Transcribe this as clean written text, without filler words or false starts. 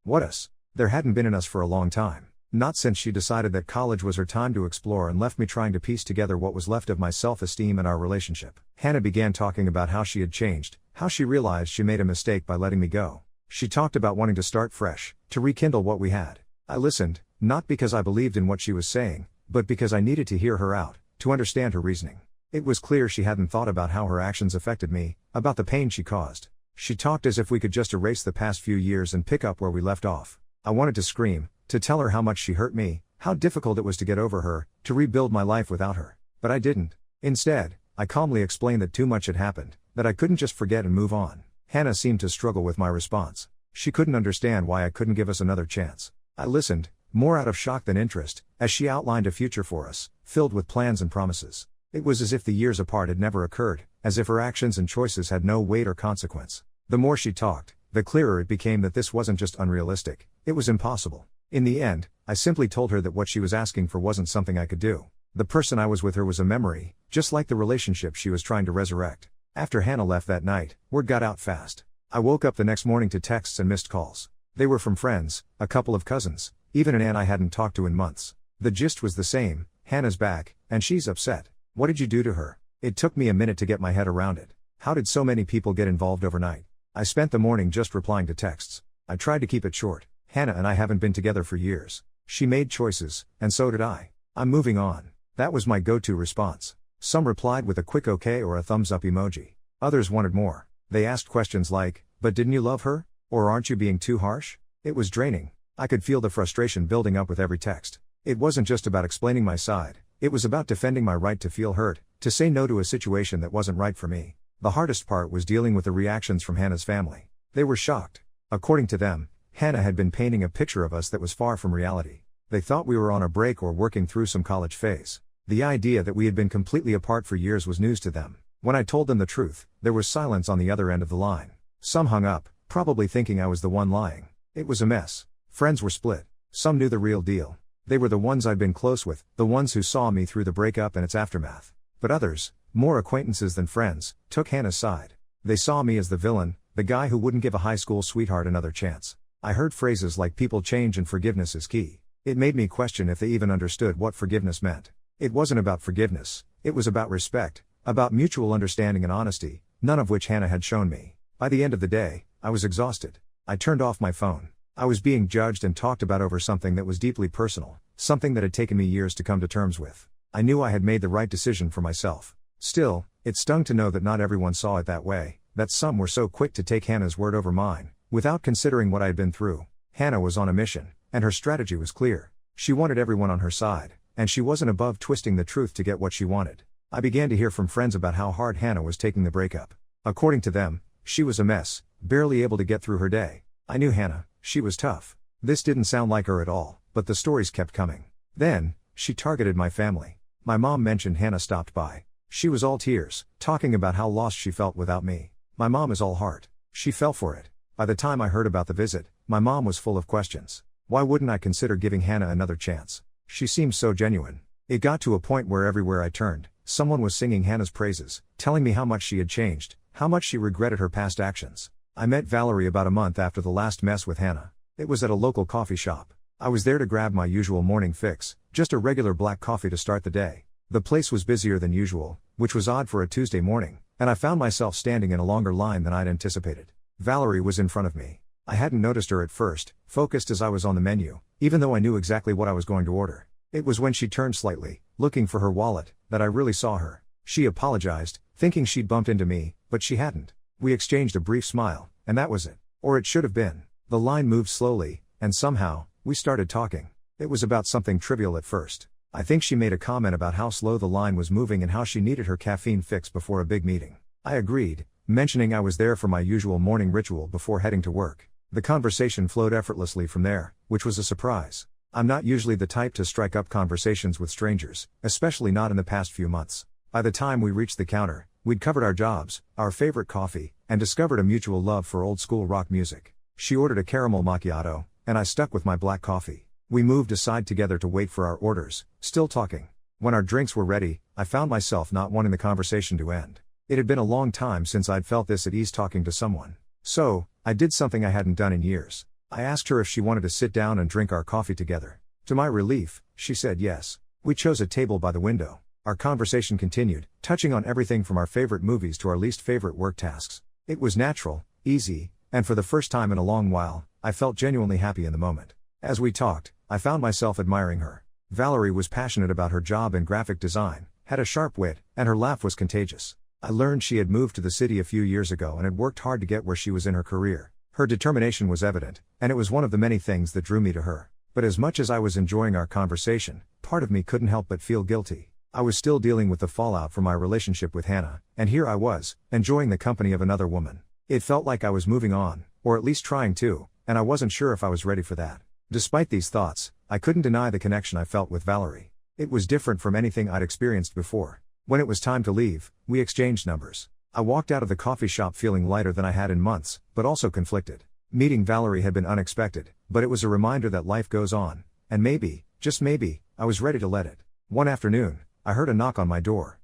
What us? There hadn't been in us for a long time. Not since she decided that college was her time to explore and left me trying to piece together what was left of my self-esteem and our relationship. Hannah began talking about how she had changed, how she realized she made a mistake by letting me go. She talked about wanting to start fresh, to rekindle what we had. I listened, not because I believed in what she was saying, but because I needed to hear her out, to understand her reasoning. It was clear she hadn't thought about how her actions affected me, about the pain she caused. She talked as if we could just erase the past few years and pick up where we left off. I wanted to scream, to tell her how much she hurt me, how difficult it was to get over her, to rebuild my life without her. But I didn't. Instead, I calmly explained that too much had happened, that I couldn't just forget and move on. Hannah seemed to struggle with my response. She couldn't understand why I couldn't give us another chance. I listened, more out of shock than interest, as she outlined a future for us, filled with plans and promises. It was as if the years apart had never occurred, as if her actions and choices had no weight or consequence. The more she talked, the clearer it became that this wasn't just unrealistic, it was impossible. In the end, I simply told her that what she was asking for wasn't something I could do. The person I was with her was a memory, just like the relationship she was trying to resurrect. After Hannah left that night, word got out fast. I woke up the next morning to texts and missed calls. They were from friends, a couple of cousins, even an aunt I hadn't talked to in months. The gist was the same: Hannah's back, and she's upset. What did you do to her? It took me a minute to get my head around it. How did so many people get involved overnight? I spent the morning just replying to texts. I tried to keep it short. Hannah and I haven't been together for years. She made choices, and so did I. I'm moving on. That was my go-to response. Some replied with a quick okay or a thumbs up emoji. Others wanted more. They asked questions like, "But didn't you love her? Or aren't you being too harsh?" It was draining. I could feel the frustration building up with every text. It wasn't just about explaining my side. It was about defending my right to feel hurt, to say no to a situation that wasn't right for me. The hardest part was dealing with the reactions from Hannah's family. They were shocked. According to them, Hannah had been painting a picture of us that was far from reality. They thought we were on a break or working through some college phase. The idea that we had been completely apart for years was news to them. When I told them the truth, there was silence on the other end of the line. Some hung up, probably thinking I was the one lying. It was a mess. Friends were split. Some knew the real deal. They were the ones I'd been close with, the ones who saw me through the breakup and its aftermath. But others, more acquaintances than friends, took Hannah's side. They saw me as the villain, the guy who wouldn't give a high school sweetheart another chance. I heard phrases like "people change and forgiveness is key." It made me question if they even understood what forgiveness meant. It wasn't about forgiveness, it was about respect, about mutual understanding and honesty, none of which Hannah had shown me. By the end of the day, I was exhausted. I turned off my phone. I was being judged and talked about over something that was deeply personal, something that had taken me years to come to terms with. I knew I had made the right decision for myself. Still, it stung to know that not everyone saw it that way, that some were so quick to take Hannah's word over mine, without considering what I had been through. Hannah was on a mission, and her strategy was clear. She wanted everyone on her side, and she wasn't above twisting the truth to get what she wanted. I began to hear from friends about how hard Hannah was taking the breakup. According to them, she was a mess, barely able to get through her day. I knew Hannah, she was tough. This didn't sound like her at all, but the stories kept coming. Then, she targeted my family. My mom mentioned Hannah stopped by. She was all tears, talking about how lost she felt without me. My mom is all heart. She fell for it. By the time I heard about the visit, my mom was full of questions. Why wouldn't I consider giving Hannah another chance? She seemed so genuine. It got to a point where everywhere I turned, someone was singing Hannah's praises, telling me how much she had changed, how much she regretted her past actions. I met Valerie about a month after the last mess with Hannah. It was at a local coffee shop. I was there to grab my usual morning fix, just a regular black coffee to start the day. The place was busier than usual, which was odd for a Tuesday morning, and I found myself standing in a longer line than I'd anticipated. Valerie was in front of me. I hadn't noticed her at first, focused as I was on the menu, even though I knew exactly what I was going to order. It was when she turned slightly, looking for her wallet, that I really saw her. She apologized, thinking she'd bumped into me, but she hadn't. We exchanged a brief smile, and that was it. Or it should have been. The line moved slowly, and somehow, we started talking. It was about something trivial at first. I think she made a comment about how slow the line was moving and how she needed her caffeine fix before a big meeting. I agreed, mentioning I was there for my usual morning ritual before heading to work. The conversation flowed effortlessly from there, which was a surprise. I'm not usually the type to strike up conversations with strangers, especially not in the past few months. By the time we reached the counter, we'd covered our jobs, our favorite coffee, and discovered a mutual love for old school rock music. She ordered a caramel macchiato, and I stuck with my black coffee. We moved aside together to wait for our orders, still talking. When our drinks were ready, I found myself not wanting the conversation to end. It had been a long time since I'd felt this at ease talking to someone. So, I did something I hadn't done in years. I asked her if she wanted to sit down and drink our coffee together. To my relief, she said yes. We chose a table by the window. Our conversation continued, touching on everything from our favorite movies to our least favorite work tasks. It was natural, easy, and for the first time in a long while, I felt genuinely happy in the moment. As we talked, I found myself admiring her. Valerie was passionate about her job in graphic design, had a sharp wit, and her laugh was contagious. I learned she had moved to the city a few years ago and had worked hard to get where she was in her career. Her determination was evident, and it was one of the many things that drew me to her. But as much as I was enjoying our conversation, part of me couldn't help but feel guilty. I was still dealing with the fallout from my relationship with Hannah, and here I was, enjoying the company of another woman. It felt like I was moving on, or at least trying to, and I wasn't sure if I was ready for that. Despite these thoughts, I couldn't deny the connection I felt with Valerie. It was different from anything I'd experienced before. When it was time to leave, we exchanged numbers. I walked out of the coffee shop feeling lighter than I had in months, but also conflicted. Meeting Valerie had been unexpected, but it was a reminder that life goes on, and maybe, just maybe, I was ready to let it. One afternoon, I heard a knock on my door.